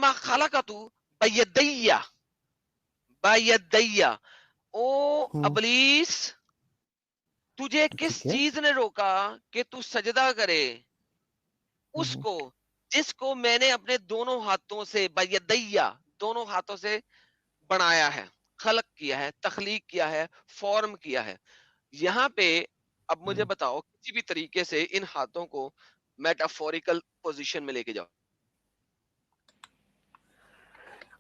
فلما خلقتو بیدیا بیدیا، او ابلیس تجھے کس چیز نے روکا کہ تو سجدہ کرے اس کو جس کو میں نے اپنے دونوں ہاتھوں سے بیدیا دونوں ہاتھوں سے بنایا ہے، خلق کیا ہے، تخلیق کیا ہے، فارم کیا ہے. یہاں پہ اب مجھے بتاؤ کسی بھی طریقے سے ان ہاتھوں کو میٹافوریکل پوزیشن میں لے کے جاؤ.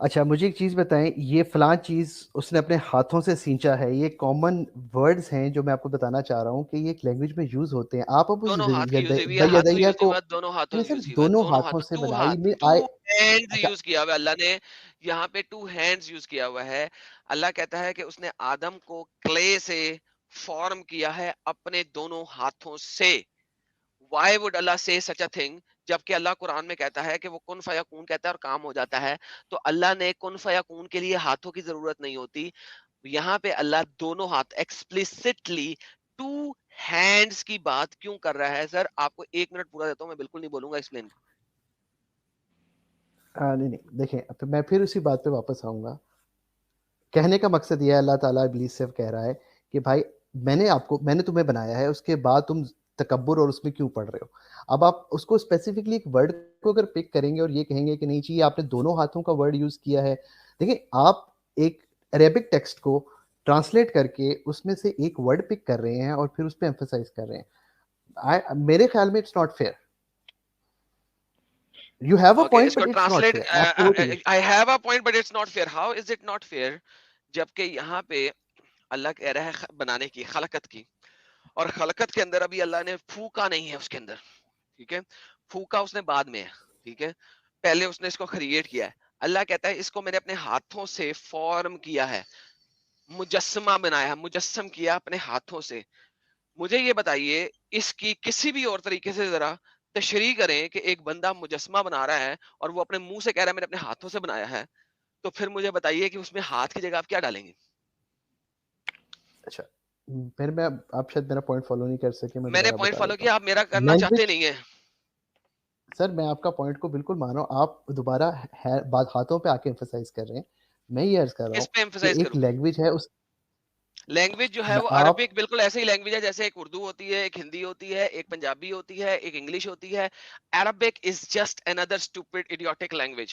اچھا مجھے ایک چیز بتائیں، یہ فلاں چیز اس نے اپنے ہاتھوں سے سینچا ہے، یہ کامن ورڈز ہیں جو میں آپ کو بتانا چاہ رہا ہوں کہ یہ ایک لینگویج میں یوز ہوتے ہیں. آپ اب اس دونوں ہاتھ کی یوز ہوئی ہے، ہاتھ سے بیدیا یوز نہیں کو ہوا، دونوں ہاتھوں سے سر یوز ہوا ہے، دونوں دونوں ہاتھوں ہاتھوں سے ٹو بنائی ہاتھ میں ٹو آئے. ہینڈز اچھا یوز کیا ہوا ہے اللہ نے. یہاں پہ ٹو ہینڈز یوز کیا ہوا ہے. اللہ کہتا ہے کہ اس نے آدم کو کلے سے فارم کیا ہے اپنے دونوں ہاتھوں سے. Why would Allah say such a thing؟ جبکہ اللہ قرآن میں کہتا ہے کہ وہ کن فیکون کہتا ہے اور کام ہو جاتا ہے. تو اللہ نے کن فیکون کے لیے ہاتھوں کی ضرورت نہیں ہوتی. یہاں پہ اللہ دونوں ہاتھ ایکسپلسٹلی ٹو ہینڈز کی بات کیوں کر رہا ہے؟ سر آپ کو 1 منٹ پورا دیتا ہوں، میں بالکل نہیں بولوں گا ایکسپلین. نہیں نہیں دیکھیں میں پھر اسی بات پہ واپس آؤں گا. کہنے کا مقصد یہ ہے اللہ تعالیٰ ابلیس سے کہہ رہا ہے کہ بھائی میں نے تمہیں بنایا ہے، اس کے بعد تم تکبر اور اس میں کیوں پڑھ رہے ہو؟ اب آپ اس کو اسپیسیفکلی ایک ورڈ کو اگر پک کریں گے اور یہ کہیں گے کہ نہیں چاہیے آپ نے دونوں ہاتھوں کا ورڈ یوز کیا ہے. دیکھیں آپ ایک عربک ٹیکسٹ کو ٹرانسلیٹ کر کے اس میں سے ایک ورڈ پک کر رہے ہیں اور پھر اس پہ ایمفسائز کر رہے ہیں. میرے خیال میں it's not fair. You have a point, اس کو but it's not translate fair. آپ کو I have a point but it's not fair. How is it not fair؟ جبکہ یہاں پہ اللہ کہہ رہا ہے بنانے کی، خلقت کی، اور خلقت کے اندر ابھی اللہ نے پھونکا نہیں ہے اس کے اندر. ٹھیک ہے، پھونکا اس نے بعد میں ہے. ٹھیک ہے، پہلے اس نے اس کو کریٹ کیا ہے. اللہ کہتا ہے اس کو میں نے اپنے ہاتھوں سے فارم کیا ہے، مجسمہ بنایا، مجسم کیا اپنے ہاتھوں سے. مجھے یہ بتائیے اس کی کسی بھی اور طریقے سے ذرا تشریح کریں کہ ایک بندہ مجسمہ بنا رہا ہے اور وہ اپنے منہ سے کہہ رہا ہے میں نے اپنے ہاتھوں سے بنایا ہے، تو پھر مجھے بتائیے کہ اس میں ہاتھ کی جگہ آپ کیا ڈالیں گے؟ اچھا پھر میں آپ شاید میرا پوائنٹ فالو نہیں کر سکے، میں میں نے دوبارہ پوائنٹ بتا فالو دیتا کیا، ہوں. آپ میرا کرنا چاہتے لینگویج نہیں ہیں. سر میں آپ کا پوائنٹ کو بالکل مان رہا ہوں، آپ دوبارہ بات ہاتھوں پہ آ کے ایمفسائز کر رہے ہیں. میں یہ عرض کر رہا ہوں کس پہ کہ ایمفسائز ایک کروں؟ لینگویج ہے، اس لینگویج جو ہے وہ آپ عربک بالکل ایسے ہی لینگویج ہے جیسے ایک اردو ہوتی ہے، ایک ہندی ہوتی ہے، ایک پنجابی ہوتی ہے، ایک انگلش ہوتی ہے. Arabic is just another stupid idiotic language.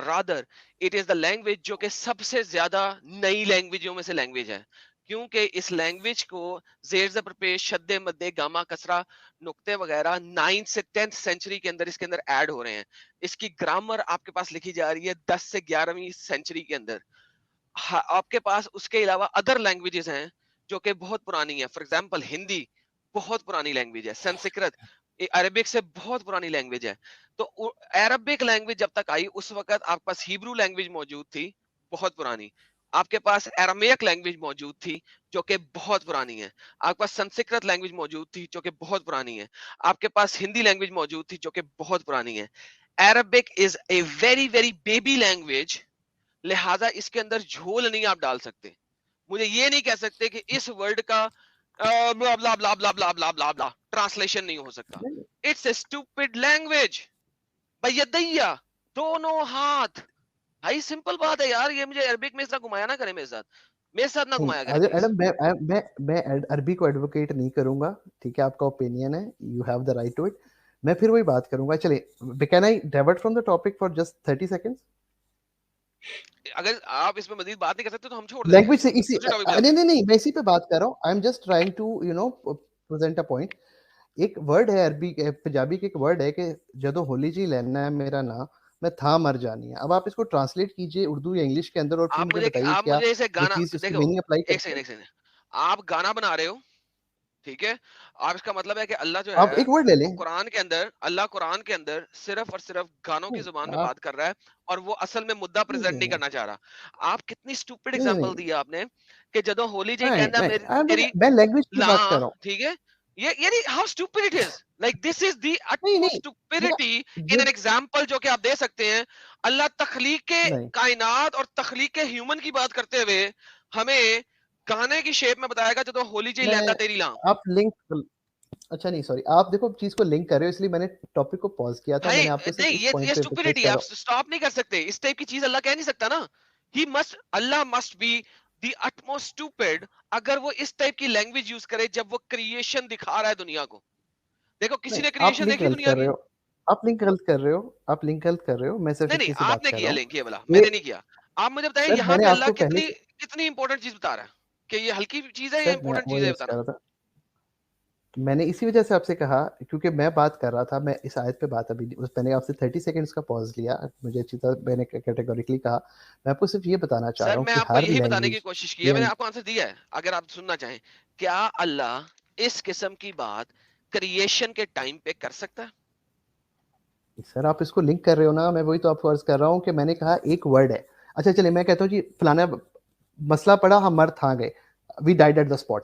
Rather it is the language جو کہ سب سے زیادہ نئی لینگویجوں میں سے لینگویج ہے، کیونکہ اس لینگویج کو زیر زبر پیش، شد مد، گاما کسرہ، نقطے وغیرہ 9th سے 10th سینچری کے اندر اس کے اندر ایڈ ہو رہے ہیں. اس کی گرامر آپ کے پاس لکھی جا رہی ہے 10 سے 11ویں سینچری کے اندر. آپ کے پاس اس کے علاوہ ادر لینگویجز ہیں جو کہ بہت پرانی ہیں. فار ایگزامپل ہندی بہت پرانی لینگویج ہے، سنسکرت عربک سے بہت پرانی لینگویج ہے. تو عربک لینگویج جب تک آئی اس وقت آپ کے پاس ہیبرو لینگویج موجود تھی بہت پرانی، آپ کے پاس ایرامیک لینگویج موجود تھی جو کہ بہت پرانی ہے، آپ کے پاس سنسکرت لینگویج موجود تھی جو کہ بہت پرانی ہے، آپ کے پاس ہندی لینگویج موجود تھی جو کہ بہت پرانی ہے. Arabic is a very very baby language, لہٰذا اس کے اندر جھول نہیں آپ ڈال سکتے. مجھے یہ نہیں کہہ سکتے کہ اس ورڈ کا بلا بلا بلا بلا بلا بلا بلا بلا ٹرانسلیشن نہیں ہو سکتا. It's a stupid language. بیدیا دونوں ہاتھ، بھائی سمپل بات ہے یار. یہ مجھے عربک میں اس طرح گھمایا نہ کرے، میرے ساتھ نہ گھمایا کرے پلیز. ایڈم میں عربی کو ایڈوکیٹ نہیں کروں گا، ٹھیک ہے، آپ کا اوپینین ہے، you have the right to it. میں پھر وہی بات کروں گا. چلیے can I divert from the topic for just 30 seconds? اگر آپ اس میں مزید بات نہیں کر سکتے تو ہم چھوڑ دیتے ہیں، لینگویج سے اسی دوسرے ٹاپک پہ چلتے ہیں. نہیں میں اسی پہ بات کر رہا ہوں. I am just trying to present a point. ایک ورڈ ہے عربی پنجابی کے، ایک ورڈ ہے کہ جدو ہولی جی لینا ہے میرا نام، میں تھا مر جانی ہے. اب آپ اس کو ٹرانسلیٹ کیجئے اردو یا انگلش کے اندر اور پھر مجھے بتائیے آپ کیا مجھے اسے وہ گانا چیز اس کی دیکھو، میننگ اپلائی ایک کرتی ہے. سیکنڈ آپ گانا بنا رہے ہو، ٹھیک ہے، آپ اس کا مطلب ہے کہ اللہ جو آپ ہے ایک ورڈ لے لیں. وہ قرآن کے اندر، اللہ قرآن کے اندر صرف اور صرف گانوں کی زبان میں آپ بات کر رہا ہے اور وہ اصل میں مدعا پریزنٹ نہیں کرنا چاہ رہا. آپ کتنی اسٹوپڈ نہیں ایگزامپل دی آپ نے کہ جدو ہولی جی کہندا میری میں لینگویج کی بات کر لاں، رہا ہوں. ٹھیک ہے. یہ یعنی how stupid it is, like this is the نہیں utmost stupidity in an example جو کہ آپ دے سکتے ہیں. اللہ تخلیق نہیں کائنات اور تخلیق ہیومن کی بات کرتے ہوئے ہمیں گانے کی شیپ میں بتائے گا جدو ہولی جی میں لیندا تیری لاں. آپ لنک اچھا نہیں سوری, آپ دیکھو چیز کو لنک کر رہے ہو, اس لیے میں نے ٹاپک کو پاز کیا تھا, میں بھائی نے آپ کو صرف نہیں اس یہ پوائنٹ پہ emphasize اسٹوپڈیٹی ہے, کر آپ رہا سٹاپ نہیں کر سکتے اس ٹائپ کی چیز. اللہ کہہ نہیں سکتا نا, اللہ must be the utmost stupid اگر وہ اس ٹائپ کی لینگویج یوز کرے جب وہ کریشن دکھا رہا ہے دنیا کو. دیکھو نہیں, کسی نے آپ کریشن لنک دیکھی غلط دنیا کر رہے کی؟ ہو, آپ لنک غلط کر رہے ہو, آپ لنک غلط کر رہے ہو, میں صرف نہیں ایک نہیں چیز سے آپ بات نے کر رہا کیا ہوں لنک, یہ بلا میں کہ نے نہیں کیا. آپ مجھے بتائیں سر یہاں میں نے پہ آپ اللہ کو پہلے کتنی امپورٹنٹ چیز بتا رہا ہے کہ یہ ہلکی چیز ہے یا سر میں امپورٹنٹ چیز وہی ہے عرض کر بتانا. رہا تھا, میں نے اسی وجہ سے آپ سے کہا کیونکہ میں بات کر رہا تھا, میں اس آیت پہ بات ابھی میں نے آپ سے 30 سیکنڈز کا پاز لیا, مجھے اچھی طرح میں نے کیٹیگوریکلی کہا, میں آپ کو صرف یہ بتانا چاہ سر رہا ہوں میں کہ آپ کو ہر یہی بتانے کی لینگویج کوشش کی ہے, میں نے آپ کو آنسر دیا ہے. اگر آپ سننا چاہیں, کیا اللہ اس قسم کی بات کریشن کے ٹائم پہ کر سکتا ہے؟ سر آپ اس کو لنک کر رہے ہو نا, میں وہی تو آپ کو عرض کر رہا ہوں کہ میں نے کہا ایک ورڈ ہے. اچھا چلے میں کہتا ہوں جی فلانا مسئلہ پڑا, ہم مر تھا گئے, وی ڈائڈ ایٹ دا اسپاٹ.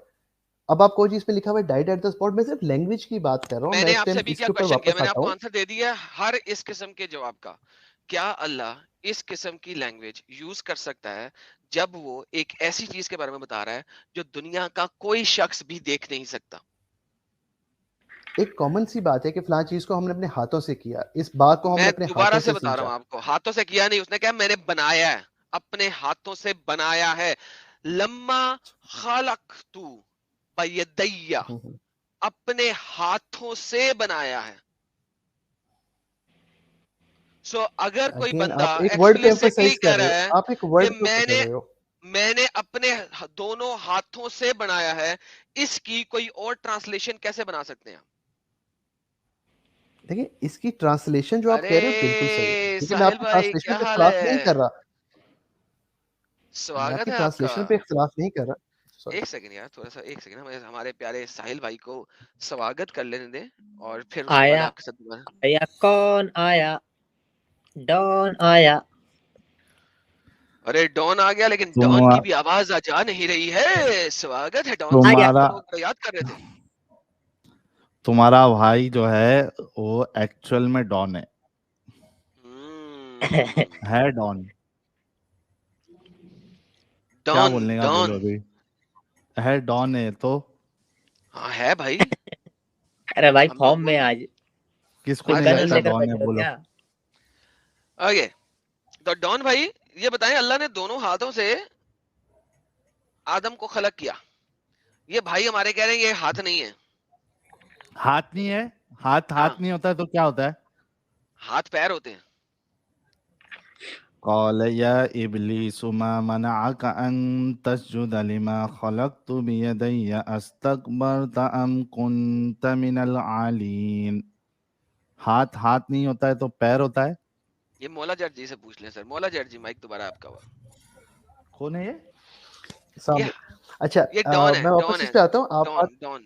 اب آپ کو جی اس میں لکھا ہوا ہے ڈائڈ ایٹ دا اسپاٹ, میں صرف لینگویج کی بات کر رہا ہوں. میں میں نے اس آپ سے ٹائم بھی اس کیا کے اوپر کوشچن کیا, واپس میں نے آپ آتا کو ہوں. آنسر دے دیا ہر اس قسم کے جواب کا. کیا اللہ اس قسم کی لینگویج یوز کر سکتا ہے جب وہ ایک ایسی چیز کے بارے میں بتا رہا ہے جو دنیا کا کوئی شخص بھی دیکھ نہیں سکتا؟ ایک کامن سی بات ہے کہ فلاں چیز کو ہم نے اپنے ہاتھوں سے کیا, اس بات کو ہم نے میں اپنے دوبارہ ہاتھوں سے سے بتا رہا سینچا. ہوں آپ کو, ہاتھوں سے کیا نہیں, اس نے کہا میں نے بنایا ہے, اپنے ہاتھوں سے بنایا ہے. لما خلقت بیدیا, اپنے ہاتھوں سے بنایا ہے. سو اگر کوئی اگین بندہ آپ ایک ورڈ پہ ایکسپلسٹلی ایمفسائز کر کہہ رہے ہو, رہا ہے آپ ایک کہ ورڈ کے اوپر کر رہے ہو. میں نے اپنے دونوں ہاتھوں سے بنایا ہے, اس کی کوئی اور ٹرانسلیشن کیسے بنا سکتے ہیں؟ دیکھیں اس کی ٹرانسلیشن جو آپ کہہ رہے ہو بالکل صحیح ہے, ارے کیونکہ میں آپ ساحل کی بھائی ٹرانسلیشن کیا پہ حال اختلاف نہیں ہے؟ کر رہا, میں آپ سواگت کی ہے آپ کا. ٹرانسلیشن پہ اختلاف نہیں کر رہا. ایک سیکنڈ یار, تھوڑا سا ایک سیکنڈ, ہمارے پیارے ساحل بھائی کو سواگت کر لینے دیں اور پھر اس کے بعد آیا آپ کے ساتھ دوبارہ. آیا کون آیا؟ ڈان آیا. ارے ڈان آ گیا, لیکن ڈان کی بھی آواز آ جا نہیں رہی ہے. سواگت ہے ڈان صاحب, لوگ یاد کر رہے تھے. تمہارا بھائی جو ہے وہ ایکچوئل میں ڈان ہے ڈان. کیا بولنے کا بولو ابھی, ہے ڈان ہے تو ہاں ہے بھائی. ارے بھائی ہم لوگ فارم میں آج کس کو نہیں گن لگتا لے کر ڈان ہے بیٹھے ہو بولو. کیا؟ اوکے تو ڈان بھائی یہ بتائیں, اللہ نے دونوں ہاتھوں سے آدم کو خلق کیا. یہ بھائی ہمارے کہہ رہے ہیں یہ ہاتھ نہیں ہے. ہاتھ نہیں ہے, ہاتھ نہیں ہوتا ہے تو کیا ہوتا ہے؟ ہاتھ پیر ہوتے ہیں. قال یا ابلیس ما منعک ان تسجد لما خلقت بیدی استکبرت ام کنت من العالین. ہاتھ نہیں ہوتا ہے تو پیر ہوتا ہے. یہ مولا جٹ جی سے پوچھ لیں سر. مولا جٹ جی مائک دوبارہ آپ کا ہوا. کون ہے یہ؟ اچھا یہ ڈان ہے, میں ڈان واپس ہے, اس پہ آتا ہوں. آپ ڈان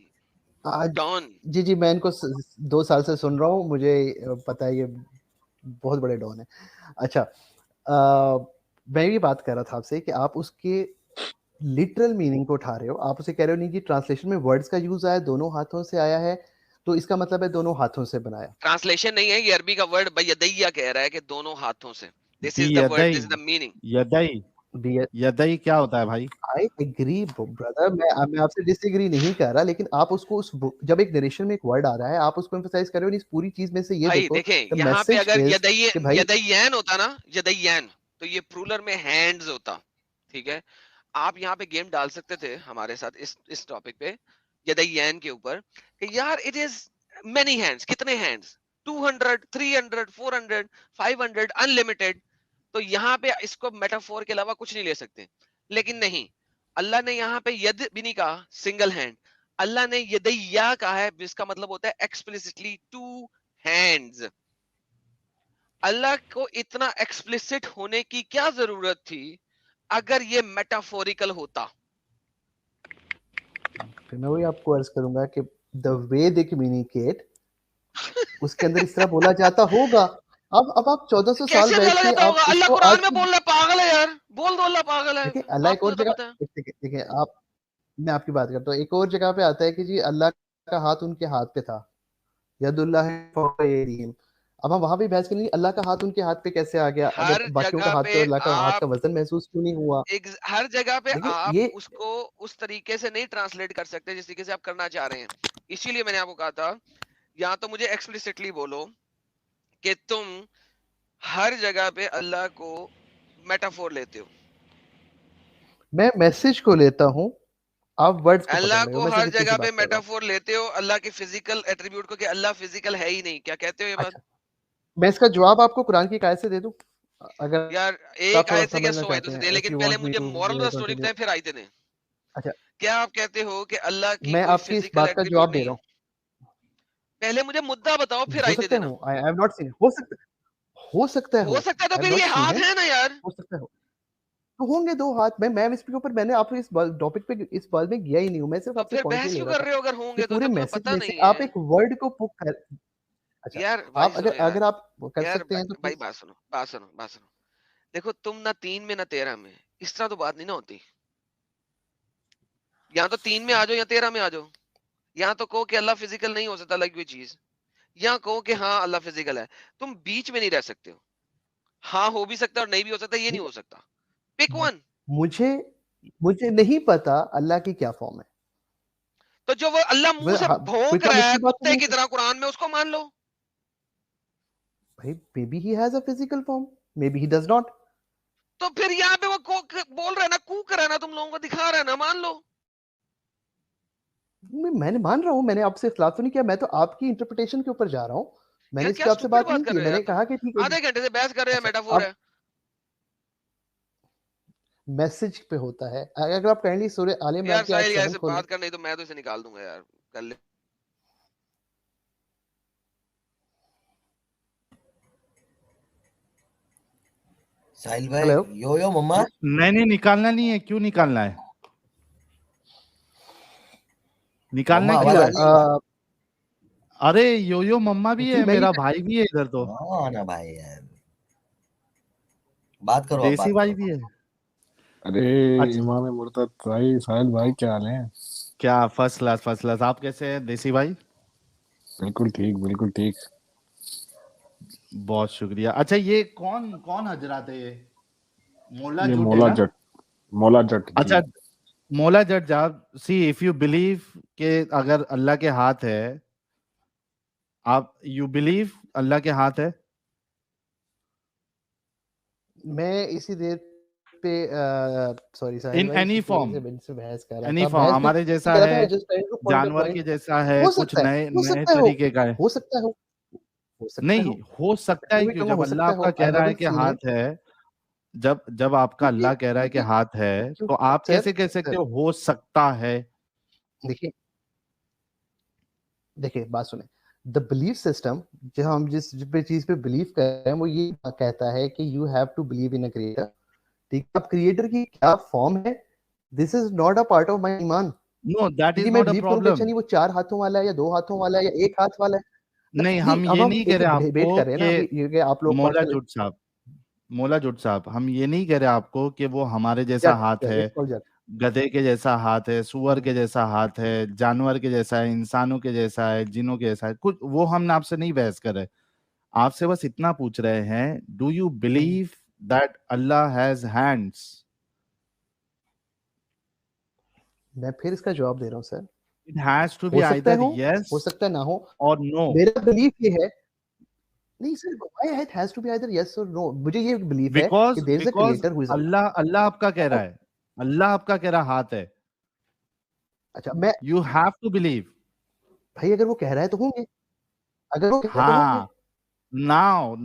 ڈان ڈان. جی میں ان کو 2 سال سے سن رہا ہوں, مجھے پتا ہے یہ بہت بڑے ڈان ہیں. اچھا میں یہ بات کر رہا تھا آپ سے کہ آپ اس کے لٹرل میننگ کو اٹھا رہے ہو. آپ اسے کہہ رہے ہو نہیں جی ٹرانسلیشن میں ورڈز کا یوز آیا, دونوں ہاتھوں سے آیا ہے, تو اس کا مطلب ہے دونوں ہاتھوں سے بنایا. ٹرانسلیشن نہیں ہے, یہ عربی کا ورڈ بیدیا کہہ رہا ہے کہ دونوں ہاتھوں سے. دس is the word, this is the meaning. یدئی کیا ہوتا ہے بھائی؟ I agree brother, میں آپ سے ڈس ایگری نہیں کر رہا, لیکن آپ اس کو جب ایک نریشن میں ایک ورڈ آ رہا ہے آپ اس کو ایمفسائز کر رہے ہو. اس پوری چیز میں سے یہ بھائی دیکھو دیکھیں the یہاں پہ message اگر is کہ بھائی یدین ہوتا نا, یدین, تو یہ پرولر میں ہینڈز ہوتا. ٹھیک ہے, آپ یہاں پہ گیم ڈال سکتے تھے ہمارے ساتھ اس ٹاپک پہ یدین کے اوپر کہ یار اٹ از مینی ہینڈز. کتنے ہینڈز؟ 200, 300, 400, 500, انلمیٹڈ. تو یہاں پہ اس کو میٹافور کے علاوہ کچھ نہیں لے سکتے. لیکن نہیں, اللہ نے یہاں پہ ید بھی نہیں کہا سنگل ہینڈ, اللہ نے یدیا کہا ہے, جس کا مطلب ہوتا ہے ایکسپلسٹلی 2 ہینڈز. اللہ کو اتنا ایکسپلسٹ ہونے کی کیا ضرورت تھی اگر یہ میٹافوریکل ہوتا؟ پھر میں وہی آپ کو عرض کروں گا کہ the way they communicate اس کے اندر اس طرح بولا جاتا ہوگا. اب آپ 1400 سال کیسے بیٹھ بولا کے جاتا آپ ہوگا؟ اس اللہ کو قرآن آج میں کی بول رہا ہے پاگل ہے یار, بول دو اللہ پاگل ہے. دیکھیں اللہ آپ ایک کو اور زیادہ جگہ پتا ہے. دیکھیں آپ, میں آپ کی بات کرتا ہوں, ایک اور جگہ پہ آتا ہے کہ جی اللہ کا ہاتھ ان کے ہاتھ پہ تھا, ید اللہ فوق ایدیہم. اب ہم وہاں بھی بحث کریں اللہ کا ہاتھ ان کے ہاتھ پہ کیسے آ گیا, ہر اگر باقیوں کا جگہ ہاتھ پہ پہ اللہ کا ہاتھ کا آپ وزن محسوس کیوں نہیں ہوا؟ ہر جگہ پہ دیکھیں آپ یہ اس کو اس طریقے سے نہیں ٹرانسلیٹ کر سکتے جس طریقے سے آپ کرنا چاہ رہے ہیں. اسی لیے میں نے آپ کو کہا تھا یا تو مجھے ایکسپلیسٹلی بولو کہ تم ہر جگہ پہ اللہ کو میٹافور لیتے ہو. میں میسج کو لیتا ہوں, آپ ورڈز کو پکڑ اللہ رہے ہو. کو میں ہر صرف اتنی سی جگہ پہ بات کر رہا ہوں. میٹافور لیتے ہو, اللہ کے فزیکل ایٹریبیوٹ کو کہ اللہ فزیکل ہے ہی نہیں, کیا کہتے ہو یہ بات؟ اچھا, میں اس کا جواب آپ کو قرآن کی ایت سے دے دوں اگر یار آپ ایک تھوڑا آیت سے کیا سمجھنا 100 آیتوں چاہتے سے ہیں. دے, if لیکن you پہلے want me مجھے to مورل give اور it اسٹوری continue. بتائیں پھر آیتیں دیں. اچھا, کیا آپ کہتے ہو کہ اللہ کی میں کوئی آپ کی اس فزیکل بات کا ایٹریبیوٹ جواب دے نہیں رہا ہے؟ ہوں. پہلے مجھے مدعا بتاؤ پھر ہو آیتیں سکتا دینا. ہے, I have not seen, ہو سکتا ہے, ہو سکتا ہے تو I have پھر not یہ seen ہاتھ him. ہے نا یار. ہو سکتا ہے, تو ہوں گے 2 ہاتھ. میں اس کے اوپر میں نے آپ کو اس ٹاپک پہ اس بات میں گیا ہی نہیں ہوں. میں صرف تو آپ سے پھر پوائنٹ یہ بحث لے کیوں رہا کر تھا رہے ہو اگر ہوں کہ گے تو پورے جب تمہیں میسج پتہ میں سے نہیں آپ ہے؟ ایک ورڈ کو پک کر, اچھا یار بھائی آپ سنو یار, اگر آپ کر یار سکتے ہیں تو بھائی پلیز. بات سنو. دیکھو تم نہ 3 میں نہ 13 میں, اس طرح تو بات نہیں نہ ہوتی. یا تو 3 میں آ جاؤ یا 13 میں آ جاؤ. یا تو کہو کہ اللہ فزیکل نہیں ہو سکتا لائک کوئی چیز, یا کہو کہ ہاں اللہ فزیکل ہے. تم بیچ میں نہیں رہ سکتے ہو. ہاں ہو بھی سکتا ہے اور نہیں بھی ہو سکتا, یہ نہیں ہو سکتا. Pick one. مجھے نہیں پتا اللہ کی کیا فارم ہے. تو جو وہ اللہ منہ سے بھونک پھر ہم رہا اس ہے کی بات کتے کریں کی گے. طرح قرآن میں, اس کو مان لو. بھائی maybe he has a physical form, maybe he does not. تو پھر یہاں پہ وہ بول رہا ہے نا, کوک رہا ہے نا, تم لوگوں کو دکھا رہا ہے نا, مان لو. میں نے مان رہا ہوں, میں نے آپ سے اختلاف تو نہیں کیا, میں تو آپ کی انٹرپریٹیشن کے اوپر جا رہا ہوں. میں نے یار اس کیا پہ آپ سے اسٹوپڈ بات بات نہیں کر کی. رہے ہو میں یار نے تم, کہا کہ ٹھیک ہے آدھے گھنٹے سے بحث کر رہے ہیں, اچھا میٹافور اب ہے. میسج پہ ہوتا ہے. اگر آپ کائنڈلی سورہ آل عمران یار کی آیت ساحل یار 7 سے کھولیں. بات کر, نہیں تو میں تو اسے نکال دوں گا یار, کر لے. ساحل بھائی ہیلو, یو مما, نہیں نکالنا نہیں ہے. کیوں نکالنا ہے؟ نکالنا مما کیوں آواز ہے؟ آ رہی ہے؟ ارے یو مما بھی جی ہے, میں میرا بھائی بھی ہے ادھر. تو ہاں نا بھائی یار, بات کرو, آپ دیسی بات بھائی کرو. بھی ہے. ارے اچھا امام مرتد بھائی, ساحل بھائی کیا حال ہیں؟ کیا فرسٹ کلاس. آپ کیسے ہیں دیسی بھائی؟ بالکل ٹھیک. بہت شکریہ. اچھا یہ کون حضرات ہے؟ یہ مولا یہ جٹ ہے نا؟ مولا جٹ اچھا جی. مولا جٹ صاحب, سی اف یو بلیو کہ اگر اللہ کے ہاتھ ہے, آپ یو بلیو اللہ کے ہاتھ ہے؟ میں اسی دیر پہ سوری ساحل ان بھائی, اینی اسی دیر فارم, سے ان سے بحث کر رہا اینی تھا. فارم بحث ہمارے نہیں جیسا کر رہا ہے, تھا, just trying to point a جانور point. کے جیسا ہے, ہو کچھ سکتا ہے, نئے طریقے کا ہے. ہو سکتا ہے, نہیں ہو سکتا ہے. میں کیوں؟ کہوں گا جب ہو اللہ سکتا آپ ہو. کا I کہہ رہا ہے haven't کہ seen him. ہاتھ ہے, جب آپ کا اللہ کہہ رہا ہے کہ ہاتھ ہے, تو آپ کیسے کہہ سکتے ہو سکتا ہے؟ دیکھیں بات سنیں, دا بلیف سسٹم جو ہم جس چیز پہ بلیو کر رہے ہیں وہ یہ کہتا ہے کہ you have to believe in a creator. ٹھیک ہے, اب کریٹر کی کیا فارم ہے, this is not a part of my iman. No that is میں ناٹ اے بلیو کروں کہ اچھا پرابلم. نہیں وہ 4 ہاتھوں والا ہے یا 2 ہاتھوں والا ہے یا 1 ہاتھ والا ہے. نہیں ہم یہ اب ہم نہیں کہہ ایک رہے آپ ڈیبیٹ کو کر رہے ہیں نا کہ ابھی, یہ آپ لوگ مولا جٹ صاحب ہم یہ نہیں کہہ رہے آپ کو کہ وہ ہمارے جیسا ہاتھ ہے, گدھے کے جیسا ہاتھ ہے, سور کے جیسا ہاتھ ہے, جانور کے جیسا ہے, انسانوں کے جیسا ہے, جنوں کے جیسا ہے. کچھ وہ ہم آپ سے نہیں بحث کر رہے, آپ سے بس اتنا پوچھ رہے ہیں, do you believe that Allah has hands? میں پھر اس کا جواب دے رہا ہوں سر. It has to who be سکتا ہے either ہو, yes ہو سکتا ہے نہ ہو. or no. میرا بلیف یہ ہے نہیں سر, why it has to be either yes or no. مجھے یہ بلیف ہے کہ there is a creator who is Allah. اللہ آپ کا کہہ رہا ہے, اللہ آپ کا کہہ رہا ہاتھ ہے. اچھا میں You have to believe. بھائی اگر وہ کہہ رہا ہے تو ہوں گے, اگر وہ کہہ رہا ہے تو ہوں گے. ہاں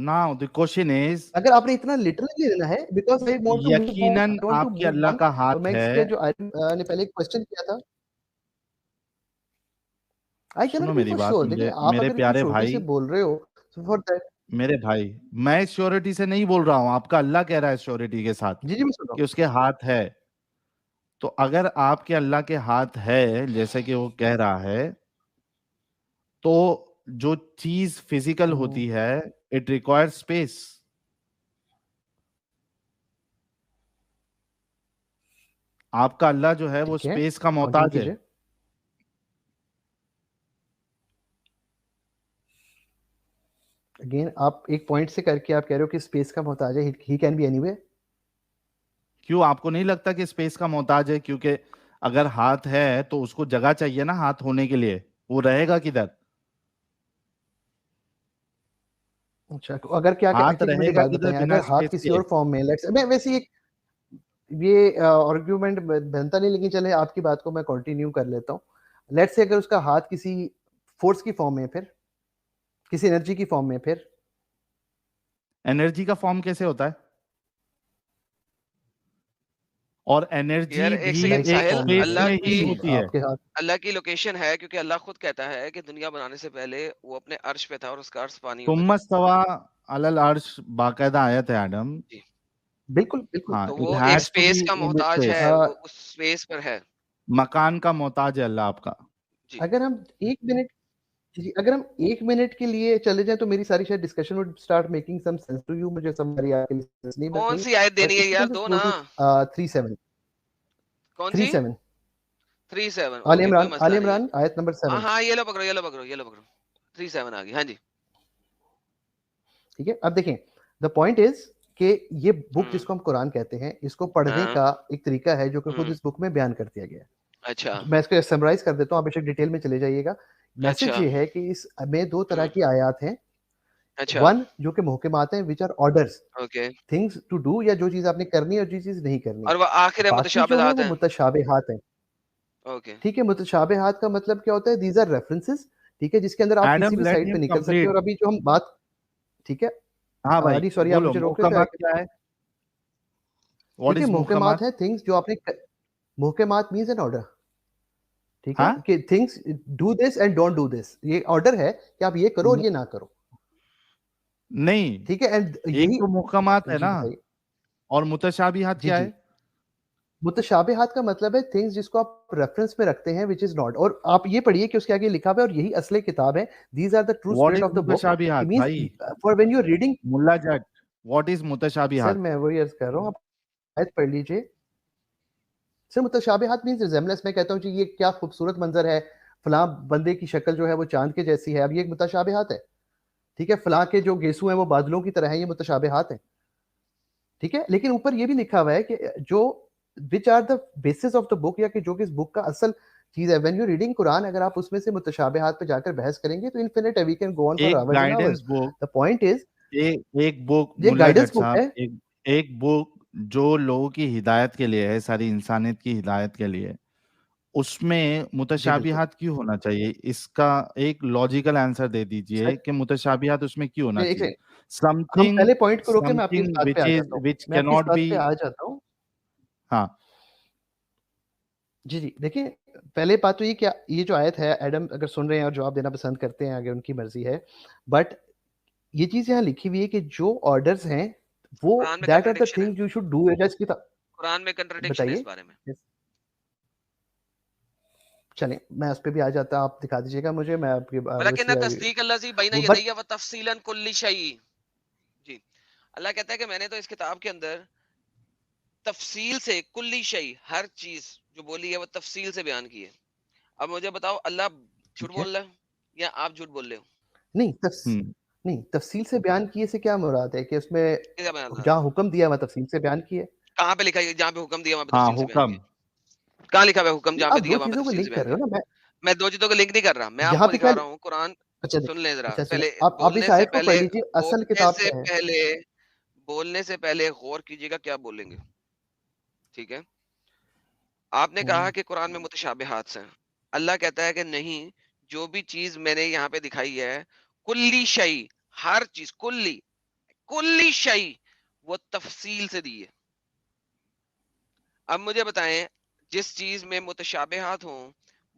now the question is, اگر آپ نے اتنا لٹرلی لینا ہے because I want to move on, یقیناً I want to آپ کے move اللہ on. کا اور ہاتھ میں اس ہے. کے جو نے پہلے ایک کوسچن کیا تھا, I سنو cannot be میری for بات, sure. دیکھیں آپ میرے اگر اتنی پیارے چھوٹی بھائی, سے بول رہے ہو for that. میرے بھائی, میں شیورٹی سے نہیں بول رہا ہوں, آپ کا اللہ کہہ رہا ہے شیورٹی کے ساتھ جی میں سن رہا کہ اس کے ہاتھ ہے. تو اگر آپ کے اللہ کے ہاتھ ہے جیسے کہ وہ کہہ رہا ہے, تو جو چیز فزیکل ہوں. ہوتی ہے اٹ ریکوائر اسپیس. آپ کا اللہ جو ہے وہ ٹھیک ہے, اسپیس کا کنٹینیو محتاج ہے. کیجئے. اگین آپ ایک پوائنٹ سے کر کے آپ کہہ رہے ہو کہ اسپیس کا محتاج ہے. He can be anyway. کیوں آپ کو نہیں لگتا کہ اسپیس کا محتاج ہے؟ کیونکہ اگر ہاتھ ہے تو اس کو جگہ چاہیے نا ہاتھ ہونے کے لیے. وہ رہے گا کدھر؟ اچھا اگر کیا ہاتھ مجھے رہے گا بات کدھر بتائیں، بنا اگر ہاتھ اسپیس کسی کے؟ اور فارم میں میں ویسے ایک یہ آرگیومنٹ بنتا نہیں، لیکن چلے آپ کی بات کو میں کنٹینیو کر لیتا ہوں. لیٹس سے اگر اس کا ہاتھ کسی فورس کی فارم میں، پھر کسی انرجی کی فارم میں، پھر انرجی کا فارم کیسے ہوتا ہے؟ اور انرجی یار ایک بھی سیکنڈ ایک ساحل، اسپیس اللہ میں ہی کی ہوتی ہے. آپ کے ہاتھ اللہ کی لوکیشن ہے، کیونکہ اللہ خود کہتا ہے کہ دنیا بنانے سے پہلے وہ اپنے عرش پہ تھا اور اس کا عرش پانی ہوتا ثم تھا. استوى علی العرش باقاعدہ آیت ہے ایڈم. جی، بالکل بالکل. ہاں تو it وہ ایک has to be سپیس کا in محتاج space. ہے، وہ اس سپیس پر ہے. مکان کا محتاج ہے اللہ آپ کا. جی اگر ہم ایک منٹ اگر ہم ایک منٹ کے لیے چلے جائیں تو میری ساری شاید discussion with start making some sense to you. مجھے سمجھ آپ کے لیے سینس نہیں کون بنی، سی آیت بٹ دینی ہے اف یو یار، کین دو جسٹ گو نا. ٹو 37 کون سی؟ 37 37. آل اوکے، کوئی عمران، مسئلہ آل نہیں ہے. عمران آیت نمبر 7. ہاں ہاں، یہ لو پکڑو، یہ لو پکڑو، یہ لو پکڑو. 37 آ گئی. ہاں جی. ٹھیک ہے، اب دیکھیں دا پوائنٹ از کہ یہ بک جس کو ہم قرآن کہتے ہیں، اس کو پڑھنے ہاں کا ایک طریقہ ہے جو کہ خود اس بک میں بیان کر دیا گیا ہے. اچھا میں اس کو سمرائز کر دیتا ہوں، آپ بے شک ڈیٹیل میں چلے جائیے گا. میسج اچھا یہ ہے کہ اس میں دو طرح کی آیات ہیں. اچھا. ون جو کہ محکمات ہیں، which are orders, okay. Things to do, یا جو چیز آپ نے کرنی ہے اور جو چیز نہیں کرنی. اور وہ آخر باقی جو ہے متشابہات وہ ہیں. متشابہات ہیں. اوکے. ٹھیک ہے، متشابہات کا مطلب کیا ہوتا ہے؟ These are references. ٹھیک ہے، جس کے اندر آپ کسی ایڈم بھی لیٹ سائٹ پہ ہم نکل سکتے کمپلیٹ. ہیں. اور ابھی جو ہم بات، ٹھیک ہے ہاں بھائی جی سوری آپ بولو مجھے روک رہے محکمات تھے. کیا ہے؟ واٹ دیکھیے از محکمات محکمات؟ ہیں تھنگس جو آپ نے، محکمات مینز این آرڈر. ٹھیک ہے ہاں کہ things do this and don't do this, یہ آرڈر ہے کہ آپ یہ کرو اور یہ نہ کرو. نہیں، ٹھیک ہے، اینڈ ایک یہی تو محکمات ہے جی نا، بتائیے. اور متشابہات جی کیا جی، ہے؟ متشابہات کا مطلب ہے تھنگس جس کو آپ ریفرنس میں رکھتے ہیں which is not. اور آپ یہ پڑھیے کہ اس کے آگے لکھا ہوا ہے، اور یہی اصل کتاب ہے. These are the true what spirit is of the book. متشابہات It means بھائی؟ for when you're reading. ملا جٹ، واٹ از سر متشابہات؟ میں وہی عرض کر رہا ہوں، آپ آیت پڑھ لیجئے. سر متشابہات مینز ریزیمبلنس. میں کہتا ہوں جی یہ کیا خوبصورت منظر ہے، فلاں بندے کی شکل جو ہے وہ چاند کے جیسی ہے. اب یہ ایک متشابہات ہے. ٹھیک ہے، فلاں کے جو گیسو ہیں وہ بادلوں کی طرح ہیں. یہ متشابہات ہیں. ٹھیک ہے، لیکن اوپر یہ بھی لکھا ہوا ہے کہ جو which are the basis of the book، یا کہ جو کہ اس بک کا اصل چیز ہے. when you reading قرآن، اگر آپ اس میں سے متشابہات پہ جا کر بحث کریں گے تو infinite we can go on for ایک hours and hours. Guidance book, the point is ایک بک یہ ملا گائیڈنس جٹ بک صاحب، ہے. ایک بک جو لوگوں کی ہدایت کے لیے ہے، ساری انسانیت کی ہدایت کے لیے، اس میں جی بالکل. متشابہات کیوں ہونا چاہیے؟ اس کا ایک لاجیکل آنسر دے دیجئے کہ متشابہات اس میں کیوں ہونا ایک چاہیے. ہم پہلے پوائنٹ کو روکے، میں آپ کی اس something بات پہ which آ is جاتا ہوں. which میں آپ کی اس cannot بات be. پہ آ جاتا ہوں. ہاں جی جی، دیکھیں پہلے بات تو یہ کہ یہ جو آیت ہے، ایڈم اگر سن رہے ہیں اور جواب دینا پسند کرتے ہیں اگر ان کی مرضی ہے، بٹ یہ چیز یہاں لکھی ہوئی ہے کہ جو آرڈرز ہیں وہ قرآن میں دیٹ آر دا کنٹرڈکشن ہے، تھنگ یو شوڈ ڈو. کی قرآن میں کنٹرڈکشن ہے بتائیے. اس بارے میں. چلیں میں اس پہ بھی آ جاتا، آپ دکھا دیجیے گا مجھے. میں آپ کی ولیکن تصدیق الذی بین وہ یدی و تفصیلا کل شیء. جی، اللہ کہتا ہے کہ میں نے تو اس کتاب کے اندر تفصیل سے کلی شیء، ہر چیز جو بولی ہے وہ تفصیل سے بیان کی ہے. اب مجھے بتاؤ اللہ جھوٹ بول رہا ہے یا آپ جھوٹ بول رہے ہو؟ نہیں تفصیل سے بیان کیے سے کیا مراد ہے؟ کہ اس میں کیا بیان ہے؟ جہاں حکم دیا ہوا تفصیل سے بیان کیے. کہاں پہ لکھا ہے جہاں پہ حکم دیا وہاں پہ ہاں تفصیل سے بیان حکم. کیا؟ کہاں لکھا ہوا ہے حکم جہاں پہ آپ دیا دو وہاں پہ چیزوں کو تفصیل لنک سے کر بیان رہے ہو کیا؟ نا. میں دو چیزوں کو لنک نہیں کر رہا، میں آپ یہاں کو پہ دکھا کیا رہا ہوں قرآن. اچھا سن لیں ذرا، اچھا سنیں، پہلے آپ اس آیت کو پڑھ لیجیے. اصل کتاب کیا ہے؟ بولنے سے پہلے غور کیجیے گا کیا بولیں گے. ٹھیک ہے، آپ نے کہا کہ قرآن میں متشابہات ہیں. اللہ کہتا ہے کہ نہیں، جو بھی چیز میں نے یہاں پہ دکھائی ہے کلی شیء، ہر چیز کلی شیء وہ تفصیل سے دی ہے. اب مجھے بتائیں جس چیز میں متشابہات ہوں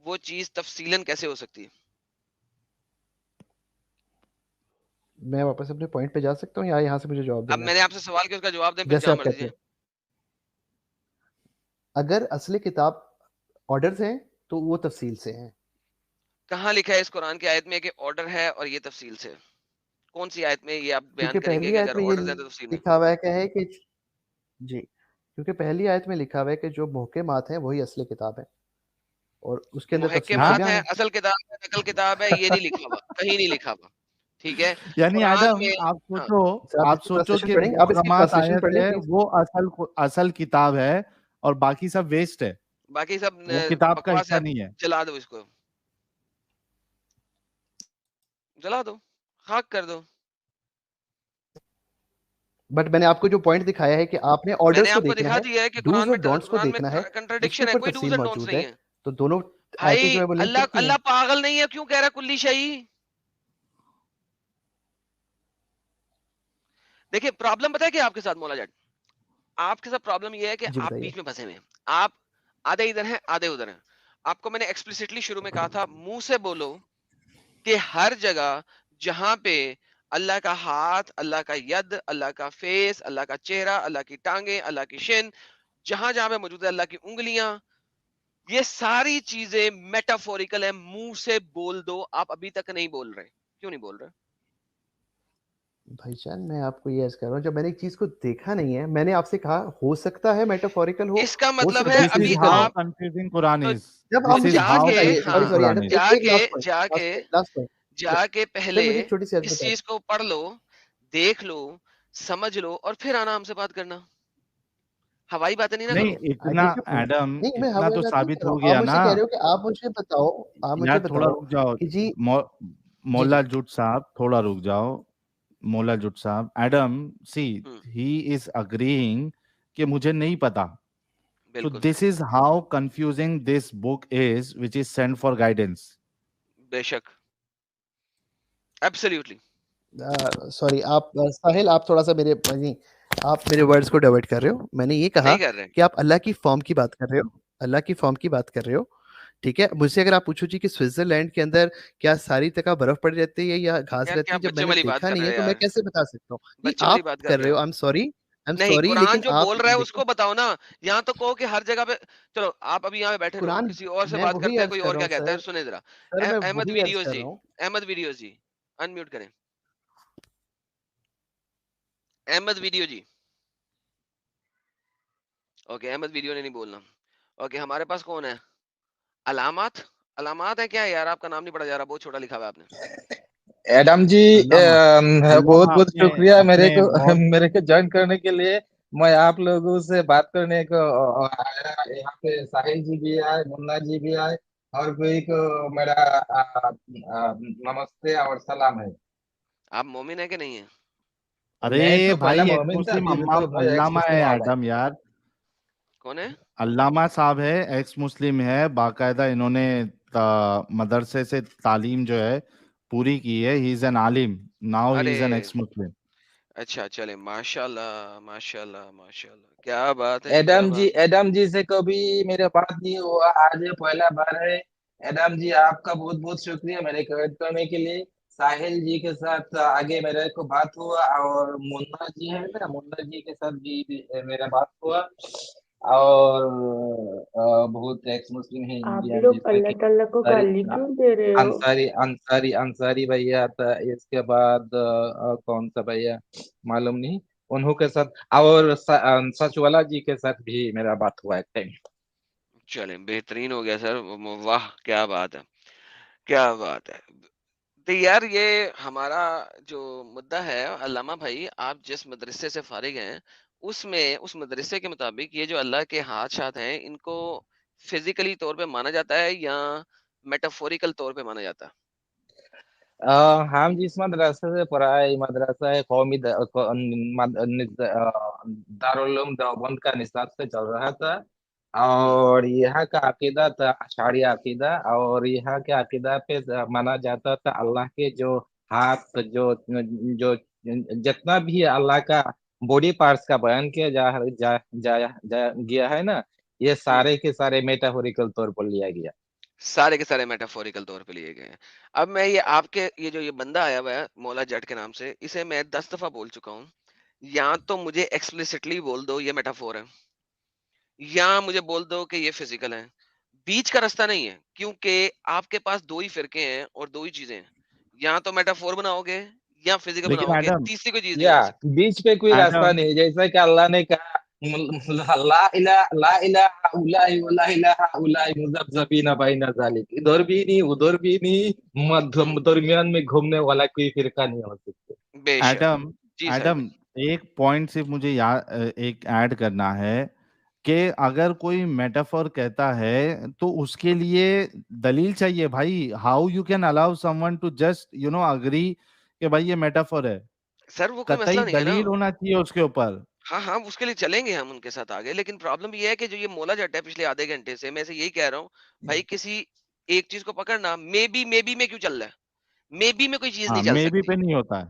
وہ چیز تفصیلاً کیسے ہو سکتی ہے؟ میں واپس اپنے پوائنٹ پہ جا سکتا ہوں یا یہاں سے مجھے جواب اب دینا میں ہے؟ نے آپ سے سوال کیا، اس کا جواب دیں، پھر جیسے جہاں آپ مرضی کہتے جائیں. ہیں اگر اصل کتاب آرڈرز ہیں تو وہ تفصیل سے ہیں. کہاں لکھا ہے اس قرآن کی آیت میں کہ آرڈر ہے اور یہ تفصیل سے؟ کون سی آیت میں یہ آپ بیان کیونکہ کریں گے پہلی کہ آیت اگر میں یہ آرڈرز ہیں تو تفصیل میں؟ لکھا ہوا ہے کہ جی، کیونکہ پہلی آیت میں لکھا ہوا ہے کہ جو محکمات ہیں وہی اصل کتاب ہے، اور اس کے اندر تفصیل سے محکمات بیان ہیں، ہے. اصل کتاب ہے، نقل کتاب ہے، یہ نہیں لکھا ہوا، کہیں نہیں لکھا ہوا. ٹھیک ہے، یعنی قرآن ایڈم میں آپ ہاں آپ اس کی سوچو ٹرانسلیشن کہ پڑھیں گے، آپ اس کی محکمات ٹرانسلیشن پڑھ آیت لیں ہے پلیز. وہ اصل کتاب ہے اور باقی سب ویسٹ ہے، باقی سب وہ کتاب کا بکواس حصہ ہے، نہیں ہے. چلا دو اس کو. جلا دو, خاک کر دو. بٹ میں نے آپ کو جو پوائنٹ دکھایا ہے کہ آپ نے میں آرڈرز نے کو آپ کو دیکھنا دکھا ہے, دیا ہے کہ ڈوز اور ڈونٹس کو قرآن میں دیکھنا ہے, اس کے کنٹراڈکشن ہے, اوپر کوئی ڈوز تفصیل اینڈ ڈونٹس موجود ہے. نہیں ہے. تو دونوں آیتیں بھائی جو ہے وہ لنک کرتی ہیں. اللہ پاگل نہیں ہے, کیوں کہہ رہا ہے کلی شاہی. دیکھیں پرابلم پتہ ہے کہ آپ کے ساتھ مولا جٹ, آپ کے ساتھ پرابلم یہ ہے کہ جی آپ بتائیے. بیچ میں پھنسے ہوئے ہیں. آپ آدھے ادھر ہیں آدھے ادھر ہیں. آپ کو میں نے ایکسپلیسٹلی شروع میں کہا تھا منہ سے بولو کہ ہر جگہ جہاں پہ اللہ کا ہاتھ, اللہ کا ید, اللہ کا فیس, اللہ کا چہرہ, اللہ کی ٹانگیں, اللہ کی شن, جہاں جہاں پہ موجود ہے اللہ کی انگلیاں, یہ ساری چیزیں میٹافوریکل ہیں. منہ سے بول دو. آپ ابھی تک نہیں بول رہے, کیوں نہیں بول رہے؟ بھائی جان میں آپ کو یہ عرض کر رہا ہوں, جب میں نے ایک چیز کو دیکھا نہیں ہے, میں نے آپ سے کہا ہو سکتا ہے میٹافوریکل ہو, اس کا ہو مطلب سکتا ہے ہے This is ابھی فزیکل ہو. how آپ confusing Quran تو is. جب تو آپ This مجھے is ایک جا چیز how کے بتائیے, confusing سوری ہاں یار, Quran is. جا ایک کے لاسٹ پوائنٹ, جا کے لاسٹ پوائنٹ. جا کے سر پہلے مجھے ایک چھوٹی سی عرض اس بتائیں. چیز کو پڑھ لو, دیکھ لو, سمجھ لو, اور پھر آنا ہم سے بات کرنا. ہوائی باتیں نہیں نہ کرو. نہیں اتنا دیکھیے ایڈم نہیں, میں اتنا ہوائی تو بات نہیں ثابت کر رہا ہو ہوں. آپ گیا مجھ سے نا کہہ رہے ہو کہ آپ مجھے بتاؤ, آپ مجھے یار. تھوڑا بتاؤ رک جاؤ کہ جی مولا جی جٹ صاحب, تھوڑا رک جاؤ مولا جٹ صاحب. ایڈم سی ہم، ہی از اگریئنگ کہ مجھے نہیں پتا. So بالکل this is how confusing this book is, which is sent for guidance. بے شک, ایبسلیوٹلی سوری, آپ ساحل آپ تھوڑا سا میرے آپ میرے ورڈز کو ڈائیورٹ کر رہے ہو. میں نے یہ کہا نہیں کر رہے. کہ آپ اللہ کی فارم کی بات کر رہے ہو, اللہ کی فارم کی بات کر رہے ہو, ٹھیک ہے. مجھ سے اگر آپ پوچھو جی کہ سوئٹزرلینڈ کے اندر کیا ساری جگہ برف پڑی رہتی ہے یا گھاس یار رہتی کیا ہے, جب میں بچوں نے والی بات دیکھا کر نہیں رہے ہے ہو تو میں یار, کیسے بتا سکتا ہوں. نہیں بچوں والی آپ بات کر کر رہے رہے ہو. ہو, آئی ایم نہیں, سوری, قرآن لیکن جو آپ بول رہا ہے اس دیکھیں کو بتاؤ نا. یہاں تو کہو کہ ہر جگہ پہ, چلو آپ ابھی یہاں پہ بیٹھے رہو, قرآن, کسی اور سے میں بات وہی کرتے ہیں, عرض کوئی کر اور رہا کیا ہوں کہتا ہے. سر, سنیں ذرا, سر میں احمد وہی عرض ویڈیوز کر جی, رہا ہوں. احمد ویڈیوز جی, انمیوٹ کریں. احمد ویڈیو جی, اوکے, احمد ویڈیو نے نہیں بولنا. اوکے, ہمارے پاس کون ہے؟ علامات. علامات ہے کیا یار, آپ کا نام نہیں پڑا جا رہا, بہت چھوٹا لکھا ہوا ہے آپ نے. ایڈم جی علامہ بہت علامہ بہت شکریہ اپنے بہت میرے کو جوائن کرنے کے لیے. میں آپ لوگوں سے بات کرنے کو آیا. یہاں پہ ساحل جی بھی آئے, منا جی بھی آئے, اور کوئی کو میرا نمستے اور سلام ہے. آپ مومن ہے کہ نہیں ہے؟ میں ارے تو پہلا بھائی ایک مومن تھا, مسلم ابھی تو میں ایکس علامہ ہے مسلم آ گئے. ایڈم یار. کون ہے؟ علامہ صاحب ہے, ایکس مسلم ہے, باقاعدہ انہوں نے مدرسے سے تعلیم جو ہے پوری کی ہے. He is an alim, now he ارے از این ایکس مسلم. اچھا, چلے, ماشاء اللہ ماشاء اللہ ماشاء اللہ, کیا بات ہے جی, کیا بات. ایڈم جی سے کبھی میرے بات نہیں ہوا, آج یہ پہلا بار ہے. ایڈم جی آپ کا بہت بہت شکریہ میرے کو ایڈ کرنے کے لیے. ساحل جی کے ساتھ آگے میرے کو بات ہوا, اور منا جی ہے نا, منا جی کے ساتھ بھی میرا بات ہوا, اور بہت ایکس مسلم ہے آپ انڈین, لوگ جیسا کہ اللہ تعالیٰ کو گالی کیوں دے رہے ہو؟ انصاری بھیا تھا. اس کے بعد کون سا بھیا معلوم نہیں, انہوں کے ساتھ, اور سچ والا جی کے ساتھ بھی میرا بات ہوا ہے. چلیں, بہترین ہو گیا سر, واہ کیا بات ہے, کیا بات ہے. تو یار یہ ہمارا جو مدعا ہے علامہ بھائی, آپ جس مدرسے سے فارغ ہیں اس میں, اس مدرسے کے مطابق یہ جو اللہ کے ہاتھ شاتھ ہیں, ان کو فزیکلی طور پہ مانا جاتا ہے یا میٹافوریکل طور پہ مانا جاتا ہے؟ ہم جس مدرسے سے پڑھائے, مدرسہ قومی دارالعلوم دیوبند کا نصاب سے چل رہا تھا, اور یہاں کا عقیدہ تھا اشعری عقیدہ, اور یہاں کے عقیدہ پہ مانا جاتا تھا اللہ کے جو ہاتھ, جو جتنا بھی اللہ کا باڈی پارٹس کا بیان کیا گیا ہے نا, یہ سارے کے سارے میٹافوریکل طور پر لیا گیا. سارے کے سارے میٹافوریکل طور پہ لیے گئے ہیں. اب میں یہ آپ کے, یہ جو یہ بندہ آیا ہوا ہے مولا جٹ کے نام سے, اسے میں 10 دفعہ بول چکا ہوں, یا تو مجھے ایکسپلیسٹلی بول دو یہ میٹافور ہے, یا مجھے بول دو کہ یہ فزیکل ہے. بیچ کا راستہ نہیں ہے, کیونکہ آپ کے پاس دو ہی فرقے ہیں اور دو ہی چیزیں ہیں, یا تو میٹافور بناؤ گے یا فزیکل لیکن بناؤ گے, ایڈم تیسری کوئی چیز نہیں یا بن سکتی. بیچ پہ کوئی راستہ ایڈم نہیں, جیسا کہ اللہ نے کہا لا الہ الا ولا الہ الا مذبذبین بین ذلک, ادھر بھی نہیں ادھر بھی نہیں, درمیان میں گھومنے والا کوئی فرقہ نہیں ہو سکتا. بے شک. ایڈم جی ساحل ایڈم بھائی. ایک پوائنٹ صرف مجھے ایک ایڈ کرنا ہے. کہ اگر کوئی میٹافور کہتا ہے تو اس کے لیے دلیل چاہیے بھائی. How you can allow someone to just agree کہ بھائی یہ میٹافور ہے. سر وہ کوئی مسئلہ قطعی نہیں ہے نا. دلیل ہونا چاہیے اس کے اوپر. ہاں اس کے لیے چلیں گے ہم ان کے ساتھ آگے, لیکن پرابلم یہ ہے کہ جو یہ مولا جٹ ہے پچھلے آدھے گھنٹے سے, میں سے یہی کہہ رہا ہوں بھائی کسی ایک چیز کو پکڑنا, مے بی میں کیوں چل رہا ہے, مے بی میں کوئی چیز نہیں چل مے بی سکتی پہ نہیں ہوتا ہے.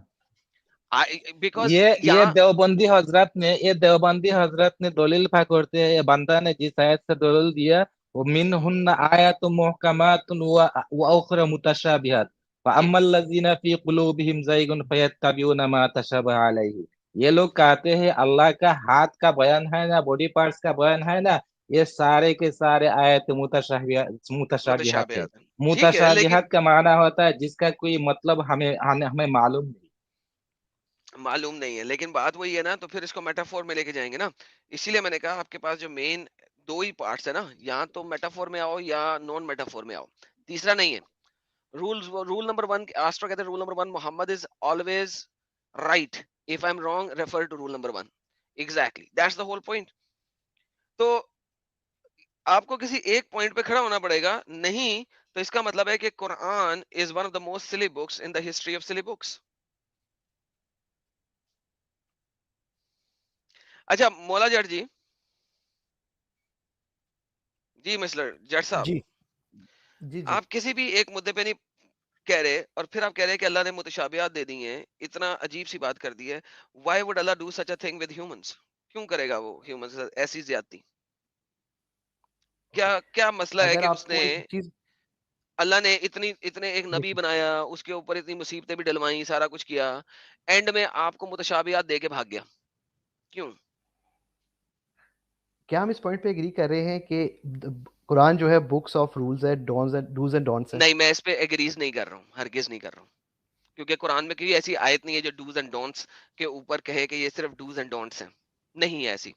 بیکاز یہ دیوبندی حضرت نے دلیل پکڑتے ہیں, یہ بندہ نے جس آیت سے دلیل دیا وہ منہن آیات محکمات واخر متشابہات فاما الذین فی قلوبہم زیغ فیتبعون ما تشابہ علیہ. یہ لوگ کہتے ہیں اللہ کا ہاتھ کا بیان ہے نا, باڈی پارٹس کا بیان ہے نا, یہ سارے کے سارے آیت متشابہات ہے. ٹھیک ہے, لیکن متشابہات کا معنی ہوتا ہے جس کا کوئی مطلب ہمیں معلوم نہیں. لیکن بات وہی ہے نا, تو پھر اس کو میٹافور میں لے کے جائیں گے نا. اسی لیے میں نے کہا آپ کے پاس جو مین دو ہی پارٹس ہے نا, یا تو میٹافور میں آؤ یا نان میٹافور میں آؤ, تیسرا نہیں ہے. رول نمبر 1 آسٹرو کہتے ہیں roll number 1 Muhammad is always right, if I'm wrong refer to rule number 1. exactly that's the whole point. تو آپ کو کسی ایک پوائنٹ پہ کھڑا ہونا پڑے گا, نہیں تو اس کا مطلب ہے کہ قرآن is one of the most silly books in the history of silly books. اچھا مولا جٹ جی مسٹر جٹ صاحب, جی جی جی آپ کسی بھی ایک مدعے پہ نہیں کہہ رہے اور پھر آپ کہہ رہے کہ اللہ نے متشابہات دے دی ہیں, اتنا عجیب سی بات کر دی ہے. Y would Allah do such a thing with humans? کیوں کرے گا وہ ہیومنس ایسی زیادتی؟ کیا مسئلہ ہے اگر کہ آپ اس کو نے ایک چیز اللہ نے اتنے ایک نبی بنایا, اس کے اوپر اتنی مصیبتیں بھی ڈلوائیں, سارا کچھ کیا, اینڈ میں آپ کو متشابہات دے کے بھاگ گیا کیوں؟ کیا ہم اس پوائنٹ پہ ایگری کر رہے ہیں کہ قرآن جو ہے بکس آف رولز ہے, ڈوز اینڈ ڈونٹس ہے؟ نہیں, میں اس پہ ایگریز نہیں کر رہا ہوں, ہرگز نہیں کر رہا ہوں, کیونکہ قرآن میں کوئی ایسی آیت نہیں ہے جو ڈوز اینڈ ڈونٹس کے اوپر کہے کہ یہ صرف ڈوز اینڈ ڈونٹس ہیں. نہیں ہے ایسی,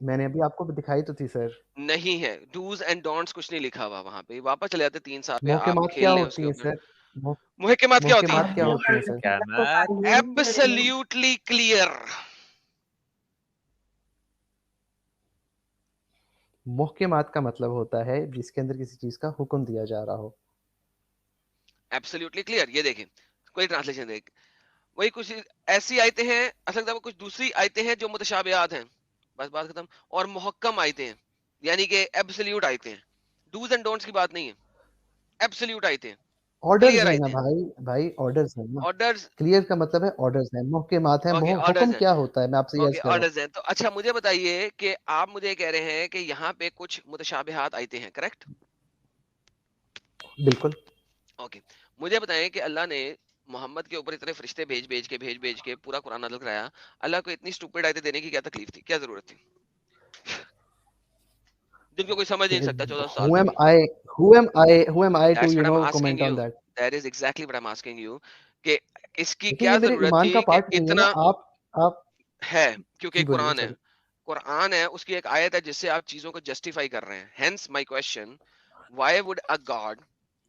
میں نے ابھی آپ کو دکھائی تو تھی سر. نہیں ہے ڈوز اینڈ ڈونٹس, کچھ نہیں لکھا ہوا وہاں پہ. واپس چلے جاتے 3 سال پہ, آپ محکمات کھیل کیا لیں اس کے ہوتی ہیں اوپر. سر؟ محکمات کیا ہوتی محکمات کیا ہیں؟ ہوتی ہیں سر؟ محکمات ایبسلیوٹلی کلیئر. محکمات کا مطلب ہوتا ہے جس کے اندر کسی چیز کا حکم دیا جا رہا ہو. Absolutely clear. یہ دیکھیں کوئی ٹرانسلیشن دیکھ, وہی کچھ ایسی آیتیں ہیں, اصل میں کچھ دوسری آیتیں ہیں جو متشابہات ہیں, بس بات ختم. اور محکم آیتیں ہیں, یعنی کہ ایبسلیوٹ آیتیں ہیں. ڈوز اینڈ ڈونٹس کی بات نہیں ہے, ایبسلیوٹ آیتیں ہیں, آرڈرز کلیئر ہیں نا آیتیں ہیں. بھائی آرڈرز ہیں نا. آرڈرز, کلیئر کا مطلب ہے آرڈرز ہیں, محکمات ہیں. اوکے حکم آرڈرز ہیں, کیا ہوتا ہے میں آپ سے اوکے یس کر رہا ہوں. آرڈرز ہیں. تو اچھا مجھے بتائیے کہ آپ مجھے کہہ رہے ہیں کہ یہاں پہ کچھ متشابہات آیتیں ہیں, کریکٹ؟ بالکل. اوکے, مجھے بتائیں کہ اللہ نے محمد کے اوپر اتنے فرشتے بھیج کے پورا قرآن نازل کرایا, اللہ کو اتنی اسٹوپڈ آیتیں دینے کی کیا تکلیف تھی, کیا ضرورت تھی, جن کو کوئی سمجھ نہیں سکتا 14 سال Who میں am بھی؟ I to That's what I'm asking comment on you. that. That is exactly what I'm asking you. کہ اس کی لیکن کیا یہ میرے ضرورت ایمان کا تھی کہ پارٹ نہیں ہے نا. اتنا آپ ہے, کیونکہ جی بولیے, قرآن ہے, سوری. قرآن ہے, اس کی ایک آیت ہے جس سے آپ چیزوں کو جسٹیفائی کر رہے ہیں. Hence my question, why would a God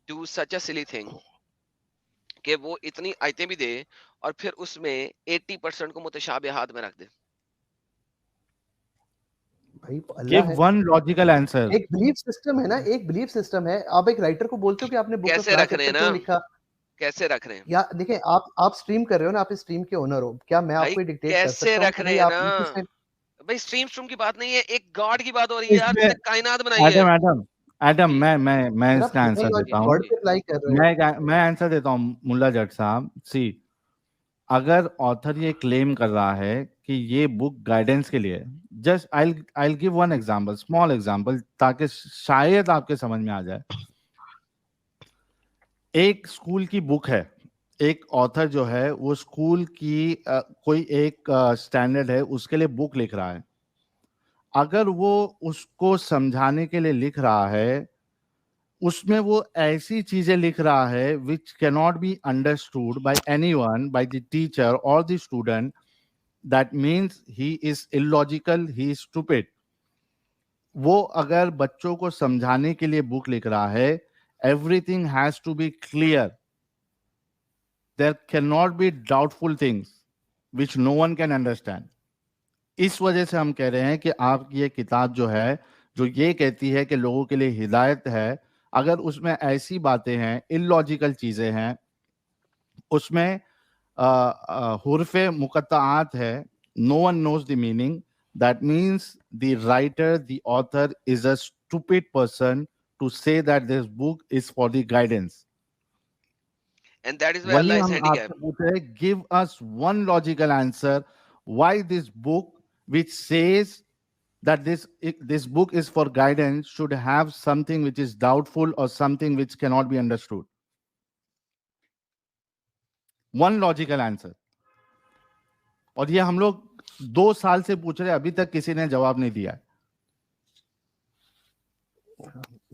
do such a silly thing کہ وہ اتنی آیتیں بھی دے اور پھر اس میں 80% کو متشابہات میں رکھ دے؟ بھائی Give اللہ ہے, one logical answer. ایک بلیف سسٹم ہے نا, ایک بلیف سسٹم ہے. آپ ایک رائٹر کو بولتے ہو کہ آپ نے بک آف کیسے لا رکھ رہے ہیں چیپٹر نا, کیوں لکھا؟ کیسے رکھ رہے ہیں یا دیکھیں آپ سٹریم کر رہے ہو نا, آپ اس سٹریم کے اونر ہو, کیا میں آپ بھائی, کو ڈکٹیٹ کر کیسے سکتا ہوں رکھ کہ رہے بھائی ہیں آپ نا ان سے؟ بھائی, اسٹریم کی بات نہیں ہے, ایک گاڈ کی بات ہو رہی ہے اس یار, میں جس نے کائنات بنائی ہے. ایڈم جی میں سر اس آپ کا آنسر ہیومن دیتا ہوں. گاڈ پہ اپلائی کر رہے ہو. میں آنسر دیتا ہوں ملا جٹ صاحب. سی, اگر آتھر یہ کلیم کر رہا ہے کہ یہ بک گائیڈنس کے لیے, just I'll give one example, small example, تاکہ شاید آپ کے سمجھ میں آ جائے. ایک اسکول کی بک ہے, ایک آتھر جو ہے وہ اسکول کی کوئی ایک اسٹینڈرڈ ہے, اس کے لیے بک لکھ رہا ہے. اگر وہ اس کو سمجھانے کے لیے لکھ رہا ہے, اس میں وہ ایسی چیزیں لکھ رہا ہے which cannot be understood by anyone, by the teacher or the student, that means he is illogical, he is stupid. وہ اگر بچوں کو سمجھانے کے لیے بک لکھ رہا ہے, everything has to be clear. There cannot be doubtful things which no one can understand. اس وجہ سے ہم کہہ رہے ہیں کہ آپ کی یہ کتاب جو ہے جو یہ کہتی ہے کہ لوگوں کے لیے ہدایت ہے، اگر اس میں ایسی باتیں ہیں، illogical چیزیں ہیں، اس میں حروف مقطعات ہے، no one knows the meaning, that means the writer, the author is a stupid person to say that this book is for the guidance. And that is why وہی Allah is ہم آپ handicapped. سے پوچھ رہے ہیں, give us one logical answer why this book which says that this book is for guidance should have something which is doubtful or something which cannot be understood. One logical answer. اور یہ ہم لوگ 2 سال سے پوچھ رہے ہیں, ابھی تک کسی نے جواب نہیں دیا.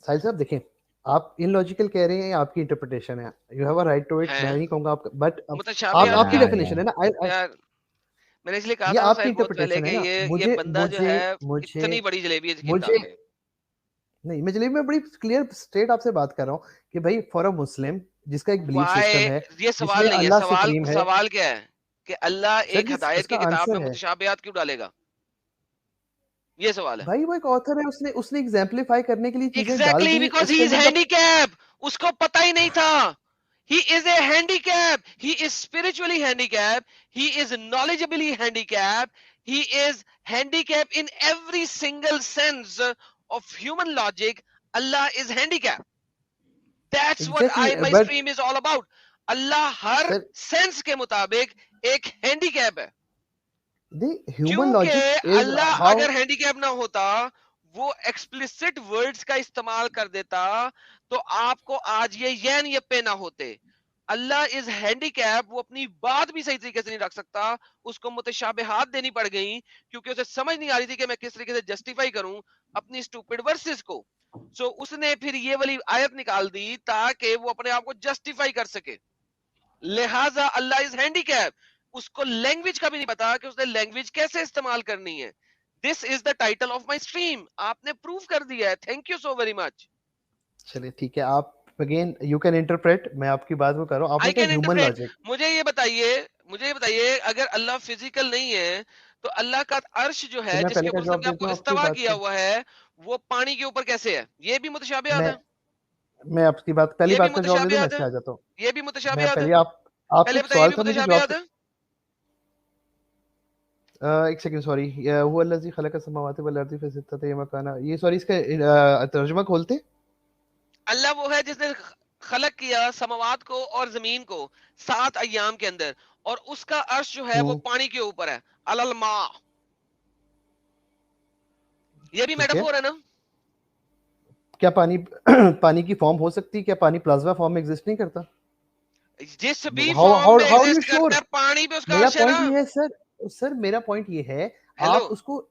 ساحل صاحب دیکھیں, آپ ان لاجیکل کہہ رہے ہیں, آپ کی انٹرپریٹیشن ہے, you have a right to it, میں نہیں کہوں گا آپ, بٹ آپ کی ڈیفینیشن ہے نا, میں نے اس لیے کہا یہ تھا آپ کی صاحب بہت پہلے انٹرپریٹیشن ہے کہ نا. یہ بندہ جو ہے اتنی بڑی جلیبی ہے مجھے نہیں, میں جلیبی میں بڑی کلیئر اسٹریٹ آپ سے بات کر رہا ہوں کہ بھائی فار اے مسلم جس کا ایک بلیف سسٹم ہے, یہ سوال نہیں ہے, سوال کیا ہے کہ اللہ ایک ہدایت کی کتاب میں متشابہات کیوں ڈالے گا, یہ سوال ہے. بھائی وہ ایک آتھر ہے, اس نے ایگزامپلیفائی کرنے کے لیے چیزیں ڈال ایگزیکٹلی دی. بیکاز ہی از ہینڈیکیپ, اس کو پتہ ہی نہیں تھا. He is a handicap. He is spiritually handicapped. He is knowledgeably handicapped. He is handicapped in every single sense of human logic. Allah is handicapped. That's what my stream is all about. Allah Hare sense کے مطابق ایک handicap ہے. کیونکہ اللہ اگر handicap نہ ہوتا, وہ explicit words کا استعمال کر دیتا, تو آپ کو آج یہ ین یپے نہ ہوتے. اللہ از ہینڈیکیپ, وہ اپنی بات بھی صحیح طریقے سے نہیں رکھ سکتا, اس کو متشابہات دینی پڑ گئی کیونکہ اسے سمجھ نہیں آ رہی تھی کہ میں کس طریقے سے جسٹیفائی کروں اپنی اسٹوپڈ ورسز کو. سو اس نے پھر یہ والی آیت نکال دی تاکہ وہ اپنے آپ کو جسٹیفائی کر سکے. لہٰذا اللہ از ہینڈیکیپ, اس کو لینگویج کا بھی نہیں پتا کہ اس نے لینگویج کیسے استعمال کرنی ہے. This is the title of my stream. آپ نے پروف کر دیا ہے, thank you so very much. چلیے ٹھیک ہے, آپ اگین یو کین انٹرپریٹ, میں آپ کی بات کو کر رہا ہوں. آپ نے کہا ہیومن لاجک. مجھے یہ بتائیے اگر اللہ فزیکل نہیں ہے تو اللہ کا عرش جو ہے جس کے اوپر آپ کو استوا کیا ہوا ہے وہ پانی کے اوپر کیسے ہے؟ یہ بھی متشابہات ہے. میں آپ کی بات پہلی بات کا جواب دے دوں, میں آ جاتا ہوں. یہ بھی متشابہات ہے. پہلے آپ سوال تھا مجھے جواب. ایک سیکنڈ, سوری. هو الذی خلق السماوات والارض فی ستۃ ایام کانا, یہ سوری اس کا ترجمہ کھولتے. اللہ وہ ہے جس نے خلق کیا سماوات کو اور زمین کو 7 ایام کے اندر, اور اس کا عرش جو ہے وہ پانی کے اوپر ہے, علی الماء. یہ بھی میٹافور ہے نا. کیا پانی کی فارم ہو سکتی ہے؟ کیا پانی پلازما فارم میں ایگزسٹ نہیں کرتا؟ جس بھی فارم میں ایگزسٹ کرتا ہے پانی پہ اس کا عرش ہے نا. سر میرا پوائنٹ یہ ہے, آپ اس کو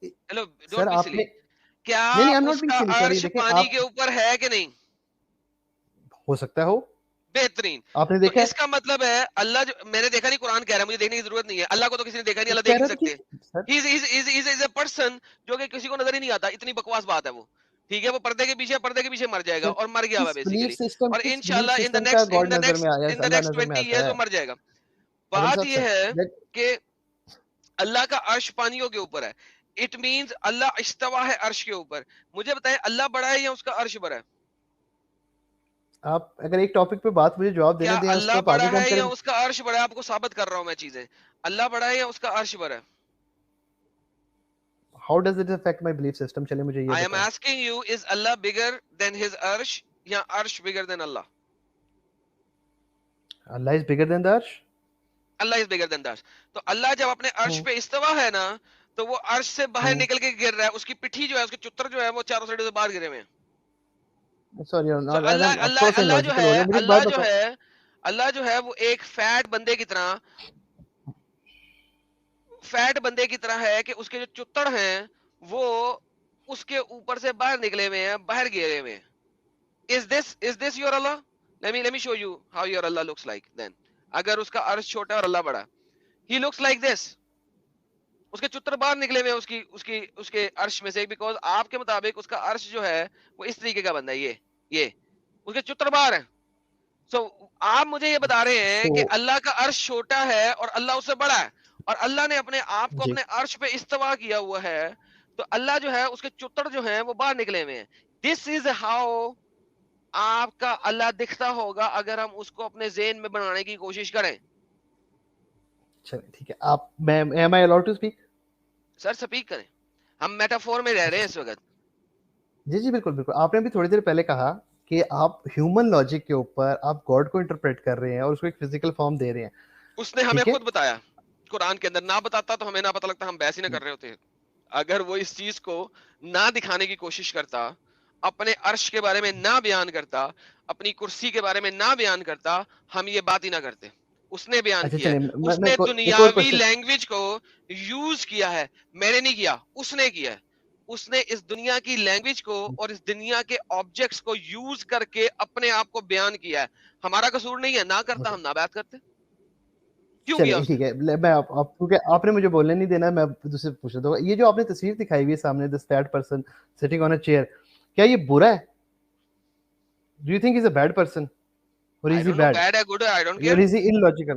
سر آپ نے کیا اس کا عرش پانی کے اوپر ہے کہ نہیں؟ ہو سکتا ہے ہو. بہترین. آپ نے دیکھا, اس کا مطلب ہے اللہ جو میں نے دیکھا نہیں, قرآن کہہ رہا ہے, مجھے دیکھنے کی ضرورت نہیں ہے. اللہ کو تو کسی نے دیکھا نہیں, اللہ دیکھ نہیں سکتے. ہی از اے پرسن جو کہ کسی کو نظر ہی نہیں آتا. اتنی بکواس بات ہے وہ, ٹھیک ہے. وہ پردے کے پیچھے مر جائے گا اور مر گیا ہوا بیسیکلی, اور انشاءاللہ ان دی نیکسٹ 20 ایئرز وہ مر جائے گا. بات یہ ہے کہ اللہ کا عرش پانیوں کے اوپر ہے. اٹ مینز اللہ استوا ہے عرش کے اوپر. مجھے بتائیں اللہ بڑا ہے یا اس کا عرش بڑا ہے؟ آپ اگر ایک ٹاپک پہ بات مجھے جواب دینے دیں, اللہ بڑا ہے یا اس کا عرش بڑا ہے؟ آپ کو ثابت کر رہا ہوں میں چیزیں. اللہ بڑا ہے یا اس کا عرش بڑا ہے؟ How does it affect my belief system? چلے مجھے یہ I am asking you, is Allah bigger than his arsh یا arsh bigger than Allah? Allah is bigger than the arsh. Allah is bigger than the arsh. تو اللہ جب اپنے عرش پہ استوا ہے نا, تو وہ عرش سے باہر نکل کے گر رہا ہے. اس کی پٹھی جو ہے, اس کے چتر جو ہے, وہ چاروں سائڈوں سے باہر گرے ہوئے ہیں. اللہ جو ہے وہ ایک فیٹ بندے کی طرح ہے کہ اس کے جو چتڑ ہیں وہ اس کے اوپر سے باہر نکلے ہوئے ہیں, باہر گرے ہوئے ہیں. Is this your Allah? Let me show you how your Allah looks like then. اگر اس کا عرش چھوٹا اور اللہ بڑا, he looks like this. اس کے چتر باہر نکلے ہوئے ہیں اس کے عرش میں سے, بیکاز آپ کے مطابق اس کا عرش جو ہے وہ اس طریقے کا بندہ ہے, یہ اس کے چتر باہر ہیں. سو آپ مجھے یہ بتا رہے ہیں کہ اللہ کا عرش چھوٹا ہے اور اللہ اس سے بڑا ہے, اور اللہ نے اپنے آپ کو جی اپنے عرش پہ استوا کیا ہوا ہے, تو اللہ جو ہے اس کے چتر جو ہیں وہ باہر نکلے ہوئے ہیں. دس از ہاؤ آپ کا اللہ دکھتا ہوگا اگر ہم اس کو اپنے ذہن میں بنانے کی کوشش کریں. چلیں ٹھیک ہے. آپ میں am I allowed to speak? Sir speak کریں, ہم میٹافور میں رہ رہے ہیں اس وقت. جی جی بالکل بالکل. آپ نے بھی تھوڑی دیر پہلے کہا کہ آپ ہیومن لاجک کے اوپر آپ گاڈ کو انٹرپریٹ کر رہے ہیں اور اس کو ایک فزیکل فارم دے رہے ہیں. اس نے ہمیں ٹھیک ہے خود بتایا قرآن کے اندر, نہ بتاتا تو ہمیں نہ پتہ لگتا, ہم بحث ہی نہ کر رہے ہوتے. اگر وہ اس چیز کو نہ دکھانے کی کوشش کرتا, اپنے عرش کے بارے میں نہ بیان کرتا, اپنی کرسی کے بارے میں نہ بیان کرتا, ہم یہ بات ہی نہ کرتے. اس نے بیان اچھا کیا ہے, چلیں اس میں نے ایک اور دنیاوی کوشچن. لینگویج کو یوز کیا ہے, میں نے نہیں کیا, اس نے کیا ہے. اس نے اس دنیا کی لینگویج کو اور اس دنیا کے آبجیکٹس کو یوز کر کے اپنے آپ کو بیان کیا ہے. ہمارا قصور نہیں ہے, نہ کرتا ہم نہ بات کرتے. کیوں کیا چلیں اس نے؟ ٹھیک ہے. میں کیونکہ آپ نے مجھے بولنے نہیں دینا, میں دوسرے پوچھ رہا ہوں. یہ جو آپ نے تصویر دکھائی ہوئی ہے سامنے, this fat person sitting on a chair, کیا یہ برا ہے؟ Do you think is a bad person اور I is he don't know, bad bad or good, I don't اور care. Is he in logical?